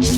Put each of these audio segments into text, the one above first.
Hi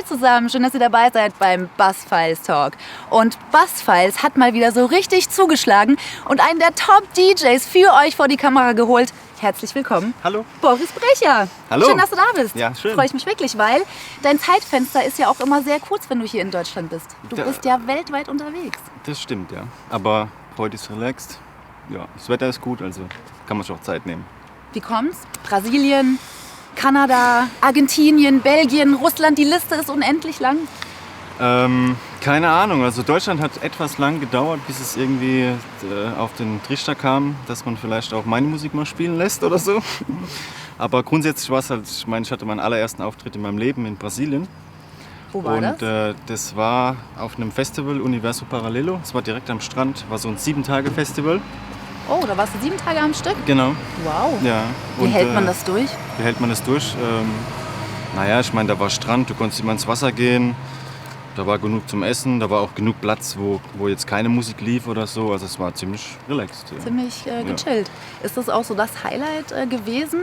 zusammen, schön, dass ihr dabei seid beim Buzzfiles Talk. Und Buzzfiles hat mal wieder so richtig zugeschlagen und einen der Top-DJs für euch vor die Kamera geholt. Herzlich willkommen. Hallo. Boris Brecher. Hallo. Schön, dass du da bist. Ja, schön. Freue ich mich wirklich, weil dein Zeitfenster ist ja auch immer sehr kurz, wenn du hier in Deutschland bist. Du bist ja weltweit unterwegs. Das stimmt, ja. Aber heute ist relaxed. Ja, das Wetter ist gut, also kann man sich auch Zeit nehmen. Wie kommt's? Brasilien, Kanada, Argentinien, Belgien, Russland, die Liste ist unendlich lang. Keine Ahnung, also Deutschland hat etwas lang gedauert, bis es irgendwie auf den Trichter kam, dass man vielleicht auch meine Musik mal spielen lässt oder so. Aber grundsätzlich war es halt, ich meine, ich hatte meinen allerersten Auftritt in meinem Leben in Brasilien. Wo war das? Und das war auf einem Festival, Universo Paralelo. Es war direkt am Strand, war so ein 7-Tage-Festival. Oh, da warst du 7 Tage am Stück? Genau. Wow. Ja. Wie hält man das durch? Wie hält man das durch? Naja, ich meine, da war Strand, du konntest immer ins Wasser gehen. Da war genug zum Essen, da war auch genug Platz, wo jetzt keine Musik lief oder so. Also es war ziemlich relaxed. Ja. Ziemlich gechillt. Ja. Ist das auch so das Highlight gewesen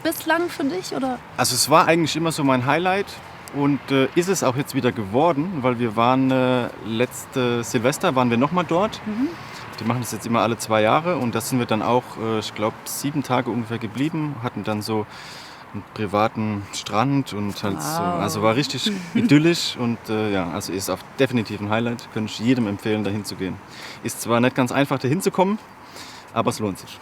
bislang für dich? Oder? Also es war eigentlich immer so mein Highlight und ist es auch jetzt wieder geworden, weil wir waren letzte Silvester waren wir nochmal dort. Mhm. Die machen das jetzt immer alle 2 Jahre und da sind wir dann auch, ich glaube, 7 Tage ungefähr geblieben, hatten dann so einen privaten Strand und halt so, also war richtig idyllisch und ja, also ist auch definitiv ein Highlight, könnte ich jedem empfehlen, dahin zu gehen. Ist zwar nicht ganz einfach, dahin zu kommen, aber es lohnt sich.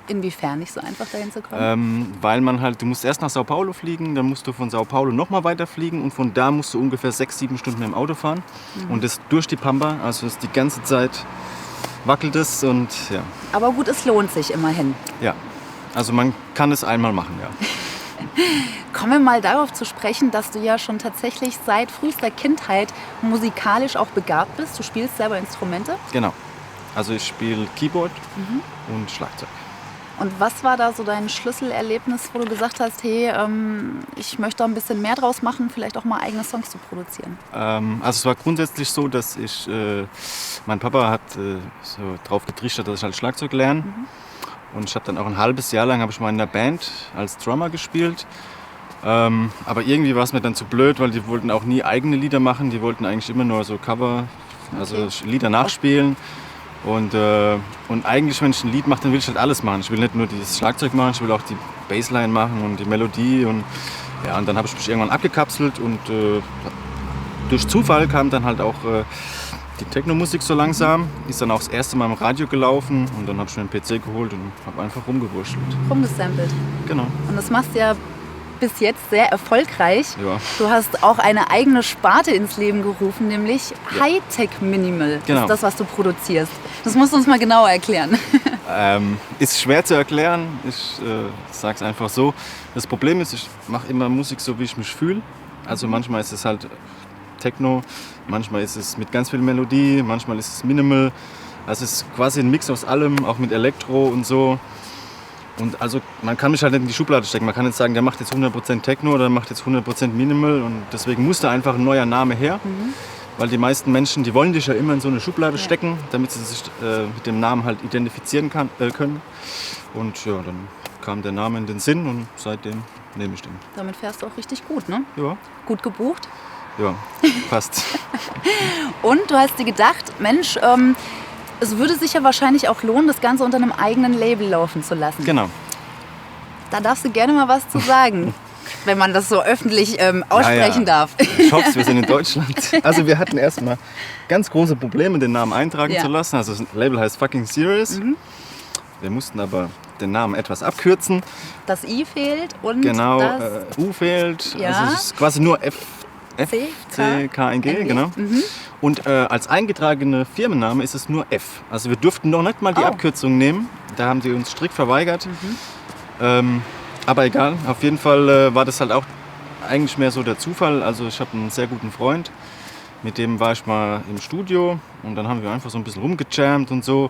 Inwiefern nicht so einfach, dahin zu kommen? Weil man halt, du musst erst nach Sao Paulo fliegen, dann musst du von Sao Paulo nochmal weiterfliegen und von da musst du ungefähr 6-7 Stunden im Auto fahren und das durch die Pampa, also ist die ganze Zeit wackelt es und ja. Aber gut, es lohnt sich immerhin. Ja, also man kann es einmal machen, ja. Kommen wir mal darauf zu sprechen, dass du ja schon tatsächlich seit frühester Kindheit musikalisch auch begabt bist. Du spielst selber Instrumente. Genau. Also ich spiele Keyboard und Schlagzeug. Und was war da so dein Schlüsselerlebnis, wo du gesagt hast, hey, ich möchte da ein bisschen mehr draus machen, vielleicht auch mal eigene Songs zu produzieren? Also es war grundsätzlich so, dass mein Papa hat so drauf getrichtert, dass ich halt Schlagzeug lerne. Und ich habe dann auch ein halbes Jahr lang in der Band als Drummer gespielt. Aber irgendwie war es mir dann zu blöd, weil die wollten auch nie eigene Lieder machen. Die wollten eigentlich immer nur so Cover, also Lieder nachspielen. Und eigentlich, wenn ich ein Lied mache, dann will ich halt alles machen. Ich will nicht nur dieses Schlagzeug machen, ich will auch die Bassline machen und die Melodie. Und dann habe ich mich irgendwann abgekapselt und durch Zufall kam dann halt auch die Techno-Musik so langsam. Ist dann auch das erste Mal im Radio gelaufen und dann habe ich mir einen PC geholt und habe einfach rumgewurschtelt. Rumgesampelt. Genau. Und das machst du ja bis jetzt sehr erfolgreich. Ja. Du hast auch eine eigene Sparte ins Leben gerufen, nämlich Hightech Minimal. Genau. Das ist das, was du produzierst. Das musst du uns mal genauer erklären. Ist schwer zu erklären. Ich sage es einfach so. Das Problem ist, ich mache immer Musik so, wie ich mich fühle. Also manchmal ist es halt Techno, manchmal ist es mit ganz viel Melodie, manchmal ist es Minimal. Also es ist quasi ein Mix aus allem, auch mit Elektro und so. Und also man kann mich halt nicht in die Schublade stecken. Man kann nicht sagen, der macht jetzt 100% Techno oder der macht jetzt 100% Minimal. Und deswegen musste einfach ein neuer Name her. Weil die meisten Menschen, die wollen dich ja immer in so eine Schublade stecken, damit sie sich mit dem Namen halt identifizieren können. Und ja, dann kam der Name in den Sinn und seitdem nehme ich den. Damit fährst du auch richtig gut, ne? Ja. Gut gebucht? Ja, passt. Und du hast dir gedacht, Mensch, es würde sich ja wahrscheinlich auch lohnen, das Ganze unter einem eigenen Label laufen zu lassen. Genau. Da darfst du gerne mal was zu sagen, wenn man das so öffentlich aussprechen darf. Ich hoffe, wir sind in Deutschland. Also wir hatten erstmal ganz große Probleme, den Namen eintragen zu lassen. Also das Label heißt Fucking Serious. Wir mussten aber den Namen etwas abkürzen. Das I fehlt und genau, das U fehlt. Ja. Also es ist quasi nur C-K-N-G, genau. Und als eingetragene Firmenname ist es nur F. Also wir durften noch nicht mal die Abkürzung nehmen. Da haben sie uns strikt verweigert. Aber egal, auf jeden Fall war das halt auch eigentlich mehr so der Zufall. Also ich habe einen sehr guten Freund, mit dem war ich mal im Studio und dann haben wir einfach so ein bisschen rumgejammt und so.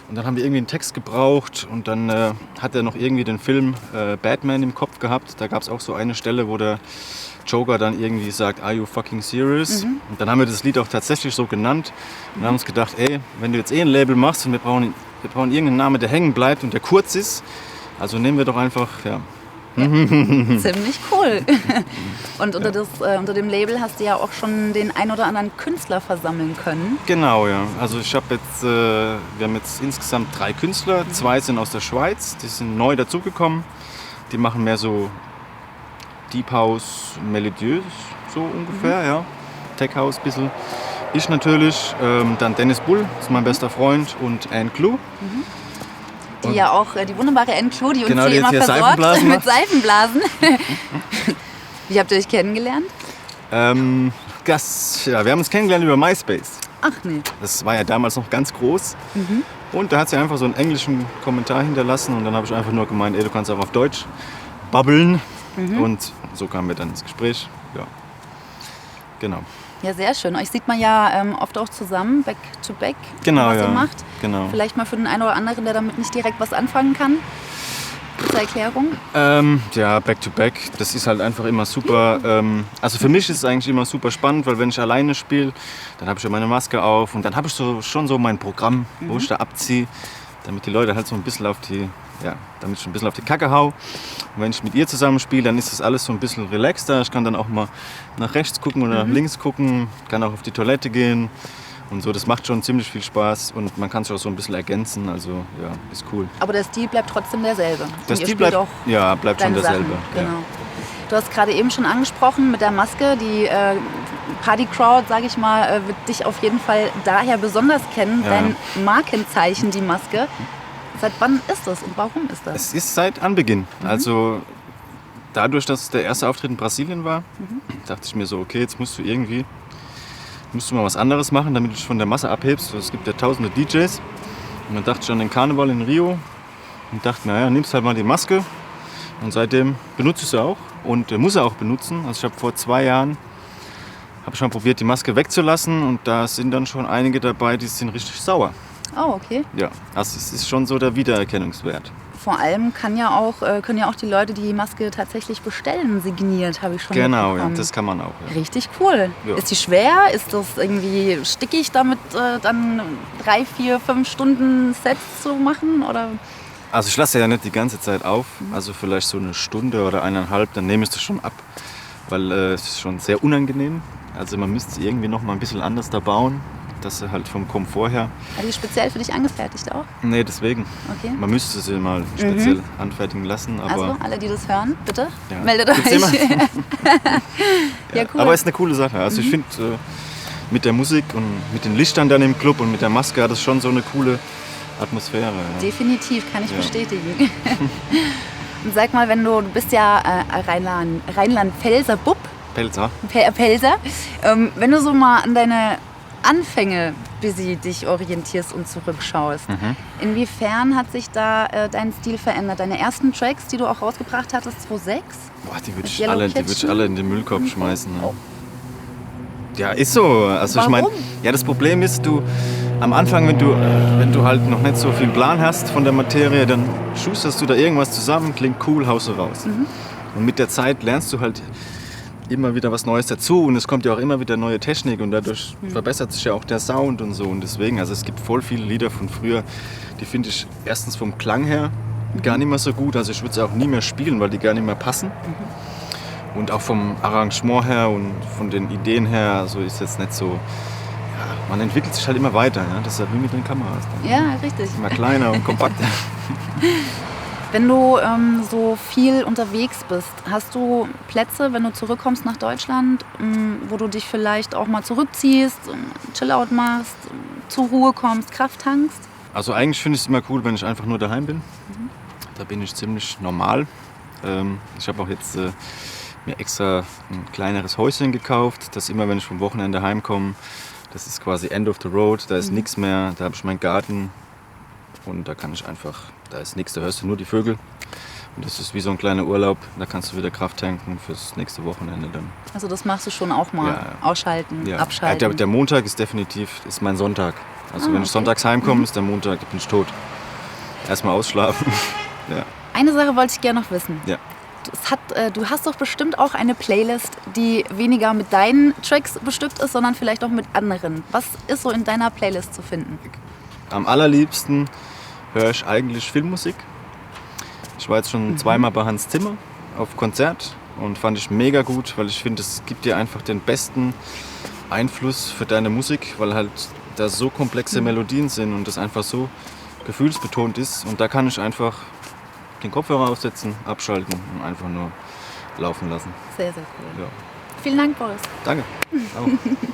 Und dann haben wir irgendwie einen Text gebraucht und dann hat er noch irgendwie den Film Batman im Kopf gehabt. Da gab es auch so eine Stelle, wo der Joker dann irgendwie sagt, are you fucking serious? Und dann haben wir das Lied auch tatsächlich so genannt und haben uns gedacht, ey, wenn du jetzt ein Label machst und wir brauchen wir brauchen irgendeinen Namen, der hängen bleibt und der kurz ist. Also nehmen wir doch einfach, Ziemlich cool. Und unter dem Label hast du ja auch schon den ein oder anderen Künstler versammeln können. Genau, ja. Also wir haben jetzt insgesamt 3 Künstler. 2 sind aus der Schweiz, die sind neu dazugekommen. Die machen mehr so Deep House, melodiös, so ungefähr, ja. Tech House ein bisschen. Ich natürlich, dann Dennis Bull, ist mein bester Freund, und Anne Clue. Die ja auch, die wunderbare Anne Clue, die uns genau, hier immer versorgt Seifenblasen mit Seifenblasen. Wie habt ihr euch kennengelernt? wir haben uns kennengelernt über MySpace. Ach nee. Das war ja damals noch ganz groß. Und da hat sie einfach so einen englischen Kommentar hinterlassen und dann habe ich einfach nur gemeint, du kannst auch auf Deutsch babbeln. Und so kamen wir dann ins Gespräch. Ja, genau. Ja, sehr schön. Euch sieht man ja oft auch zusammen, back to back, Genau, was ihr ja. macht. Genau. Vielleicht mal für den einen oder anderen, der damit nicht direkt was anfangen kann. Zur Erklärung. Back to back, das ist halt einfach immer super. Also für mich ist es eigentlich immer super spannend, weil wenn ich alleine spiele, dann habe ich ja meine Maske auf und dann habe ich schon so mein Programm, wo ich da abziehe, damit die Leute halt so ein bisschen damit ich ein bisschen auf die Kacke hau. Und wenn ich mit ihr zusammen spiele, dann ist das alles so ein bisschen relaxter. Ich kann dann auch mal nach rechts gucken oder nach links gucken, kann auch auf die Toilette gehen und so. Das macht schon ziemlich viel Spaß und man kann sich auch so ein bisschen ergänzen. Also ja, ist cool. Aber der Stil bleibt trotzdem derselbe. Der Und ihr Stil spielt bleibt, auch bleibt schon deine derselbe. Sachen. Ja. Genau. Du hast gerade eben schon angesprochen mit der Maske, die Party-Crowd, sage ich mal, wird dich auf jeden Fall daher besonders kennen. Ja. Dein Markenzeichen, die Maske. Seit wann ist das und warum ist das? Es ist seit Anbeginn. Also dadurch, dass es der erste Auftritt in Brasilien war, dachte ich mir so, okay, jetzt musst du mal was anderes machen, damit du dich von der Masse abhebst. Es gibt ja tausende DJs. Und dann dachte ich an den Karneval in Rio und dachte, nimmst halt mal die Maske. Und seitdem benutze ich sie auch und muss sie auch benutzen. Also ich habe vor 2 Jahren schon probiert, die Maske wegzulassen und da sind dann schon einige dabei, die sind richtig sauer. Oh, okay. Ja, also es ist schon so der Wiedererkennungswert. Vor allem können ja auch die Leute die Maske tatsächlich bestellen, signiert, habe ich schon Genau, ja, mitbekommen. das kann man auch. Ja. Richtig cool. Ja. Ist die schwer? Ist das irgendwie stickig, damit dann 3, 4, 5 Stunden Sets zu machen? Oder? Also ich lasse ja nicht die ganze Zeit auf, also vielleicht so eine Stunde oder 1,5, dann nehme ich das schon ab, weil es ist schon sehr unangenehm. Also man müsste es irgendwie noch mal ein bisschen anders da bauen, dass sie halt vom Komfort her. Hat die speziell für dich angefertigt auch? Nee, deswegen. Okay. Man müsste sie mal speziell anfertigen lassen. Aber Also alle, die das hören, bitte ja, meldet gibt's immer. euch. Ja, cool. Aber es ist eine coole Sache. Also ich finde, mit der Musik und mit den Lichtern dann im Club und mit der Maske hat es schon so eine coole Atmosphäre. Ja. Definitiv, kann ich bestätigen. Und sag mal, du bist ja Rheinland-Pfälzer Bub, Pelzer. Pelzer, wenn du so mal an deine Anfänge bis sie dich orientierst und zurückschaust. Inwiefern hat sich da dein Stil verändert? Deine ersten Tracks, die du auch rausgebracht hattest, 2006? Boah, die würde Yellow ich Kitchen? alle in den Müllkorb schmeißen. Ne? Oh. Ja, ist so. Also Warum? ich meine, ja, das Problem ist, am Anfang, wenn du halt noch nicht so viel Plan hast von der Materie, dann schusterst du da irgendwas zusammen, klingt cool, haust du raus. Und mit der Zeit lernst du halt immer wieder was Neues dazu und es kommt ja auch immer wieder neue Technik und dadurch verbessert sich ja auch der Sound und so. Und deswegen, also es gibt voll viele Lieder von früher, die finde ich erstens vom Klang her gar nicht mehr so gut. Also ich würde sie auch nie mehr spielen, weil die gar nicht mehr passen. Und auch vom Arrangement her und von den Ideen her, also ist jetzt nicht so. Ja, man entwickelt sich halt immer weiter. Ja? Das ist ja wie mit den Kameras. Ja, richtig. Immer kleiner und kompakter. Wenn du so viel unterwegs bist, hast du Plätze, wenn du zurückkommst nach Deutschland, wo du dich vielleicht auch mal zurückziehst, Chillout machst, zur Ruhe kommst, Kraft tankst? Also eigentlich finde ich es immer cool, wenn ich einfach nur daheim bin. Da bin ich ziemlich normal. Ich habe auch jetzt mir extra ein kleineres Häuschen gekauft, dass immer, wenn ich vom Wochenende heimkomme, das ist quasi End of the Road, da ist nichts mehr, da habe ich meinen Garten und da kann ich einfach, da ist nichts, da hörst du nur die Vögel. Und das ist wie so ein kleiner Urlaub, da kannst du wieder Kraft tanken fürs nächste Wochenende dann. Also das machst du schon auch mal, Ja. ausschalten, Ja. abschalten. Der Montag ist definitiv ist mein Sonntag. Also wenn ich okay. sonntags heimkomme, ist der Montag, da bin ich tot. Erstmal ausschlafen. Ja. Eine Sache wollte ich gerne noch wissen. Ja. Du hast doch bestimmt auch eine Playlist, die weniger mit deinen Tracks bestückt ist, sondern vielleicht auch mit anderen. Was ist so in deiner Playlist zu finden? Am allerliebsten höre ich eigentlich Filmmusik. Ich war jetzt schon zweimal bei Hans Zimmer auf Konzert und fand ich mega gut, weil ich finde, es gibt dir einfach den besten Einfluss für deine Musik, weil halt da so komplexe Melodien sind und das einfach so gefühlsbetont ist. Und da kann ich einfach den Kopfhörer aufsetzen, abschalten und einfach nur laufen lassen. Sehr, sehr cool. Ja. Vielen Dank, Boris. Danke. Auch.